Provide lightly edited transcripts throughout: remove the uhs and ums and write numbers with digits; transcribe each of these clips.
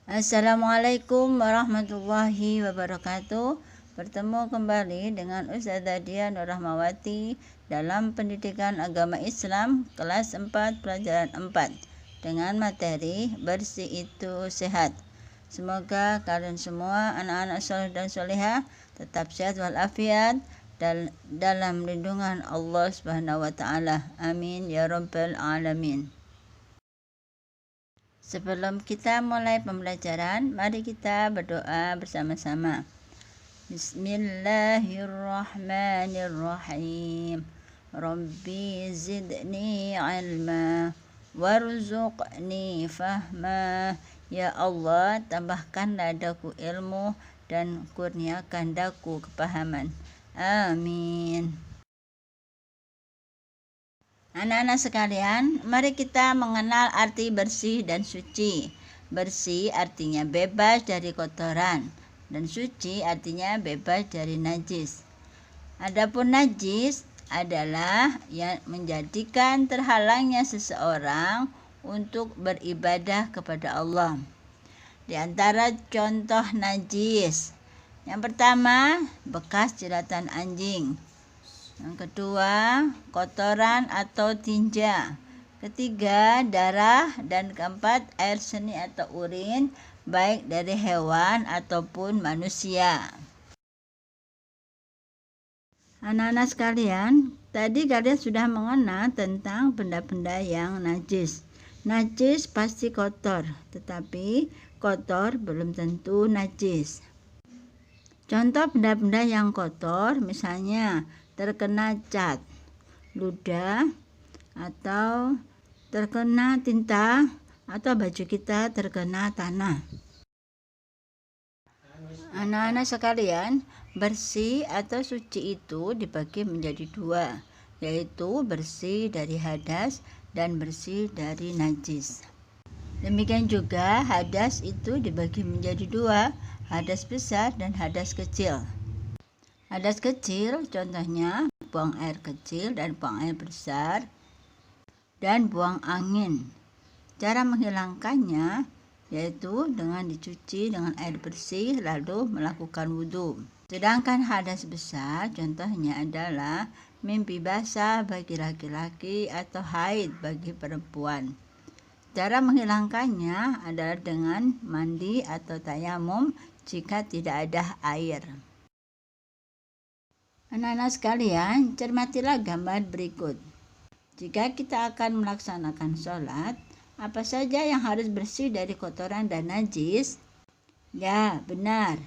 Assalamualaikum warahmatullahi wabarakatuh. Bertemu kembali dengan Ustazah Diah Nur Rahmawati dalam pendidikan agama Islam kelas 4 pelajaran 4 dengan materi bersih itu sehat. Semoga kalian semua anak-anak soleh dan solehah tetap sehat walafiat dalam lindungan Allah Subhanahu wa taala. Amin ya rabbal alamin. Sebelum kita mulai pembelajaran, mari kita berdoa bersama-sama. Bismillahirrahmanirrahim. Rabbi zidni ilma warzuqni fahma. Ya Allah, tambahkanlah daku ilmu dan kurniakan daku kepahaman. Amin. Anak-anak sekalian, mari kita mengenal arti bersih dan suci. Bersih artinya bebas dari kotoran, dan suci artinya bebas dari najis. Adapun najis adalah yang menjadikan terhalangnya seseorang untuk beribadah kepada Allah. Di antara contoh najis, yang pertama, bekas jeratan anjing. Yang kedua, kotoran atau tinja. Ketiga, darah. Dan keempat, air seni atau urin, baik dari hewan ataupun manusia. Anak-anak sekalian, tadi kalian sudah mengenal tentang benda-benda yang najis. Najis pasti kotor, tetapi kotor belum tentu najis. Contoh benda-benda yang kotor misalnya terkena cat, ludah, atau terkena tinta, atau baju kita terkena tanah. Anak-anak sekalian, bersih atau suci itu dibagi menjadi dua, yaitu bersih dari hadas dan bersih dari najis. Demikian juga hadas itu dibagi menjadi dua, hadas besar dan hadas kecil. Hadas kecil contohnya buang air kecil dan buang air besar dan buang angin. Cara menghilangkannya yaitu dengan dicuci dengan air bersih lalu melakukan wudhu. Sedangkan hadas besar contohnya adalah mimpi basah bagi laki-laki atau haid bagi perempuan. Cara menghilangkannya adalah dengan mandi atau tayamum jika tidak ada air. Anak-anak sekalian, cermatilah gambar berikut. Jika kita akan melaksanakan sholat, apa saja yang harus bersih dari kotoran dan najis? Ya, benar.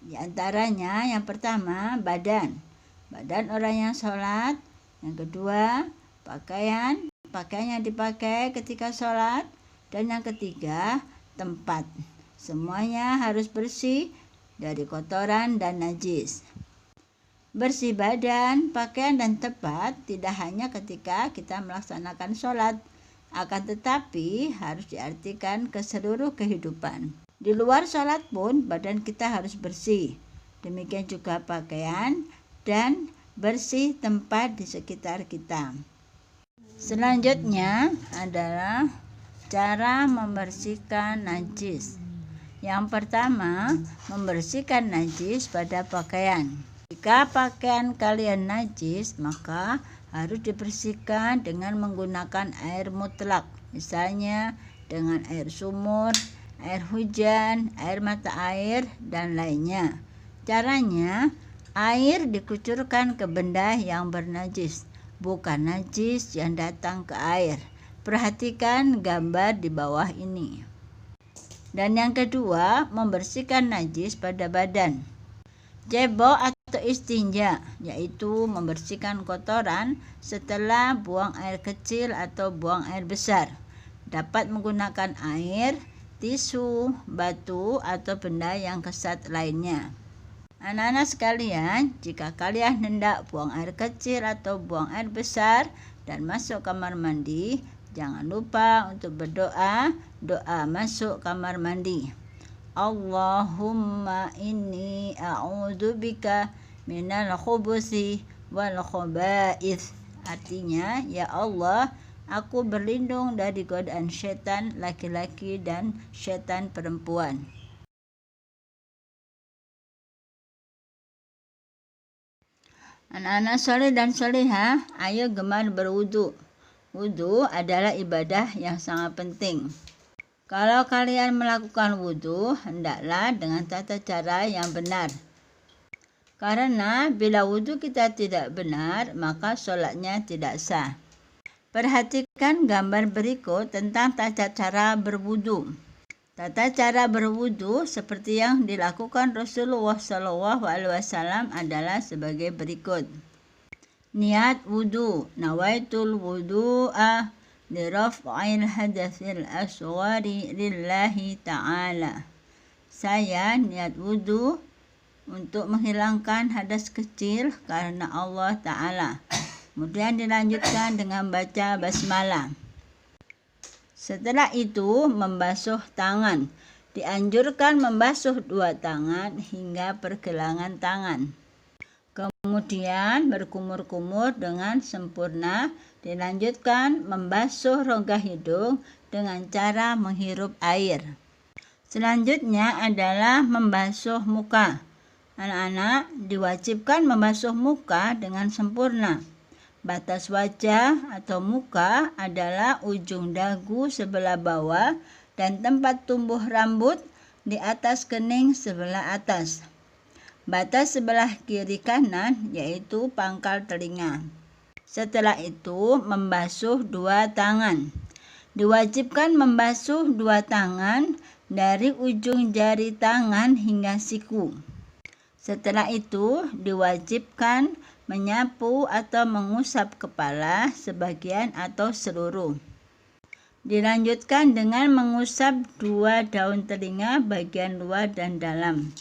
Di antaranya yang pertama, badan. Badan orang yang sholat. Yang kedua, pakaian yang dipakai ketika sholat. Dan yang ketiga, tempat. Semuanya harus bersih dari kotoran dan najis. Bersih badan, pakaian, dan tempat tidak hanya ketika kita melaksanakan sholat, akan tetapi harus diartikan ke seluruh kehidupan. Di luar sholat pun badan kita harus bersih. Demikian juga pakaian dan bersih tempat di sekitar kita. Selanjutnya adalah cara membersihkan najis. Yang pertama, membersihkan najis pada pakaian. Jika pakaian kalian najis, maka harus dibersihkan dengan menggunakan air mutlak. Misalnya dengan air sumur, air hujan, air mata air, dan lainnya. Caranya, air dikucurkan ke benda yang bernajis, bukan najis yang datang ke air. Perhatikan gambar di bawah ini. Dan yang kedua, membersihkan najis pada badan. Jebok atau istinja, yaitu membersihkan kotoran setelah buang air kecil atau buang air besar. Dapat menggunakan air, tisu, batu, atau benda yang kesat lainnya. Anak-anak sekalian, jika kalian hendak buang air kecil atau buang air besar dan masuk kamar mandi, jangan lupa untuk berdoa, doa masuk kamar mandi. Allahumma inni a'udzubika minal khubuthi wal khaba'ith. Artinya, ya Allah, aku berlindung dari godaan setan laki-laki dan setan perempuan. Anak-anak soleh dan solehah, ayo gemar berwudu. Wudu adalah ibadah yang sangat penting. Kalau kalian melakukan wudu, hendaklah dengan tata cara yang benar. Karena bila wudu kita tidak benar, maka sholatnya tidak sah. Perhatikan gambar berikut tentang tata cara berwudu. Tata cara berwudu seperti yang dilakukan Rasulullah SAW adalah sebagai berikut. Niat wudu, nawaitul wudu'a liraf'il hadatsil asghari lillahi ta'ala. Saya niat wudu untuk menghilangkan hadas kecil karena Allah Ta'ala. Kemudian dilanjutkan dengan baca basmalah. Setelah itu membasuh tangan. Dianjurkan membasuh 2 tangan hingga pergelangan tangan. Kemudian berkumur-kumur dengan sempurna. Dilanjutkan membasuh rongga hidung dengan cara menghirup air. Selanjutnya adalah membasuh muka. Anak-anak diwajibkan membasuh muka dengan sempurna. Batas wajah atau muka adalah ujung dagu sebelah bawah dan tempat tumbuh rambut di atas kening sebelah atas. Batas sebelah kiri kanan yaitu pangkal telinga. Setelah itu membasuh 2 tangan. Diwajibkan membasuh 2 tangan dari ujung jari tangan hingga siku. Setelah itu diwajibkan menyapu atau mengusap kepala sebagian atau seluruh. Dilanjutkan dengan mengusap 2 daun telinga bagian luar dan dalam.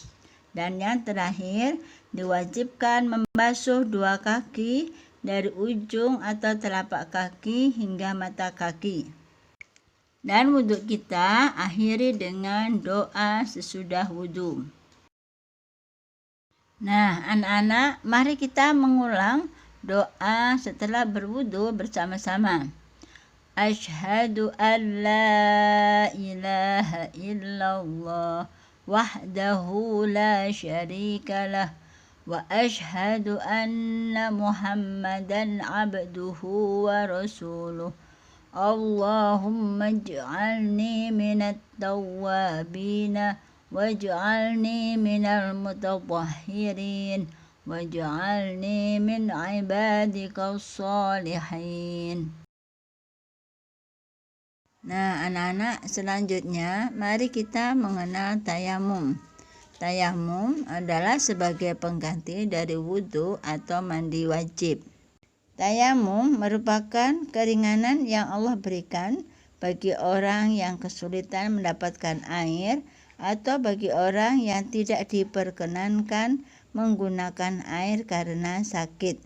Dan yang terakhir diwajibkan membasuh 2 kaki dari ujung atau telapak kaki hingga mata kaki. Dan wudhu kita akhiri dengan doa sesudah wudhu. Nah, anak-anak, mari kita mengulang doa setelah berwudu bersama-sama. Asyhadu an la ilaha illallah wahdahu la syarikalah wa asyhadu anna Muhammadan abduhu wa rasuluh. Allahumma ij'alni minat tawwabina waj'alni minal mutatahhirin waj'alni min ibadikas sholihin. Nah, anak-anak, selanjutnya mari kita mengenal tayamum. Tayamum adalah sebagai pengganti dari wudu atau mandi wajib. Tayamum merupakan keringanan yang Allah berikan bagi orang yang kesulitan mendapatkan air atau bagi orang yang tidak diperkenankan menggunakan air karena sakit.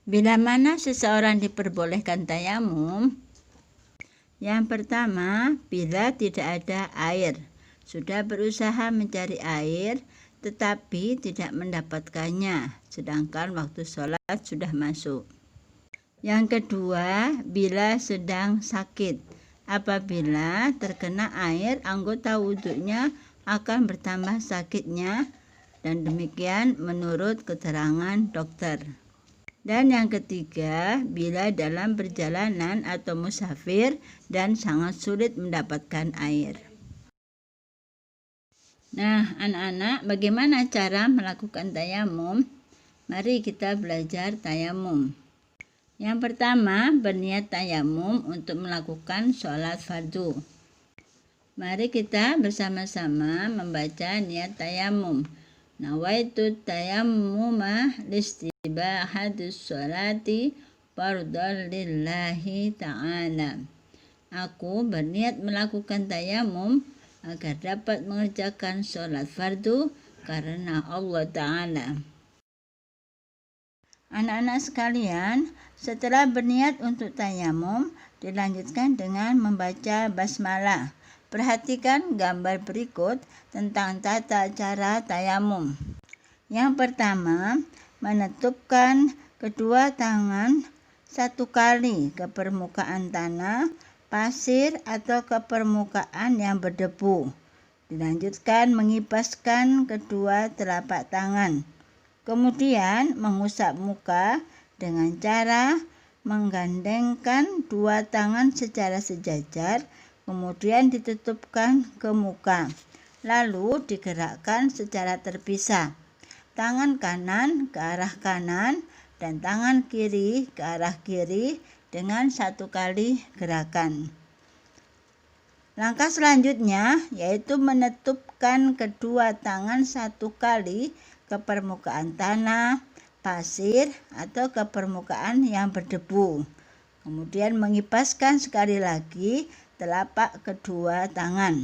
Bila mana seseorang diperbolehkan tayamum? Yang pertama, bila tidak ada air, sudah berusaha mencari air tetapi tidak mendapatkannya, sedangkan waktu sholat sudah masuk. Yang kedua, bila sedang sakit. Apabila terkena air, anggota wudhunya akan bertambah sakitnya, dan demikian menurut keterangan dokter. Dan yang ketiga, bila dalam perjalanan atau musafir dan sangat sulit mendapatkan air. Nah, anak-anak, bagaimana cara melakukan tayamum? Mari kita belajar tayamum. Yang pertama, berniat tayamum untuk melakukan sholat fardu. Mari kita bersama-sama membaca niat tayamum. Nawaitu tayammuma listibahadus sholati fardhan lillahi ta'ala. Aku berniat melakukan tayamum agar dapat mengerjakan sholat fardu karena Allah Ta'ala. Anak-anak sekalian, setelah berniat untuk tayamum, dilanjutkan dengan membaca basmalah. Perhatikan gambar berikut tentang tata cara tayamum. Yang pertama, menetupkan kedua tangan 1 kali ke permukaan tanah, pasir, atau ke permukaan yang berdebu. Dilanjutkan mengipaskan kedua telapak tangan. Kemudian mengusap muka dengan cara menggandengkan 2 tangan secara sejajar, kemudian ditutupkan ke muka. Lalu digerakkan secara terpisah. Tangan kanan ke arah kanan dan tangan kiri ke arah kiri dengan 1 kali gerakan. Langkah selanjutnya yaitu menetupkan kedua tangan 1 kali ke permukaan tanah, pasir, atau ke permukaan yang berdebu. Kemudian mengipaskan sekali lagi telapak kedua tangan.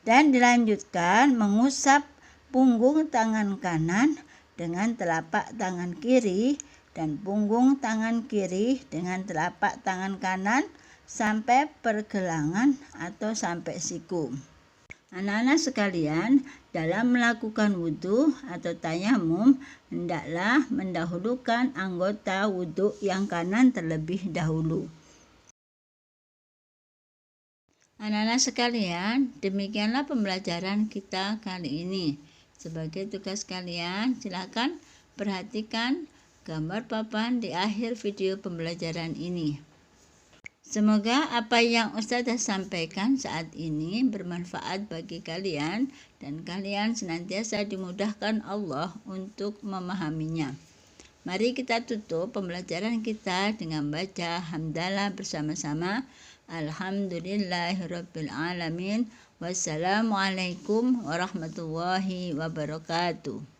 Dan dilanjutkan mengusap punggung tangan kanan dengan telapak tangan kiri dan punggung tangan kiri dengan telapak tangan kanan sampai pergelangan atau sampai siku. Anak-anak sekalian, dalam melakukan wudhu atau tayamum, hendaklah mendahulukan anggota wudhu yang kanan terlebih dahulu. Anak-anak sekalian, demikianlah pembelajaran kita kali ini. Sebagai tugas kalian, silakan perhatikan gambar papan di akhir video pembelajaran ini. Semoga apa yang Ustazah sampaikan saat ini bermanfaat bagi kalian dan kalian senantiasa dimudahkan Allah untuk memahaminya. Mari kita tutup pembelajaran kita dengan baca hamdalah bersama-sama. Alhamdulillahirabbil alamin. Wassalamualaikum warahmatullahi wabarakatuh.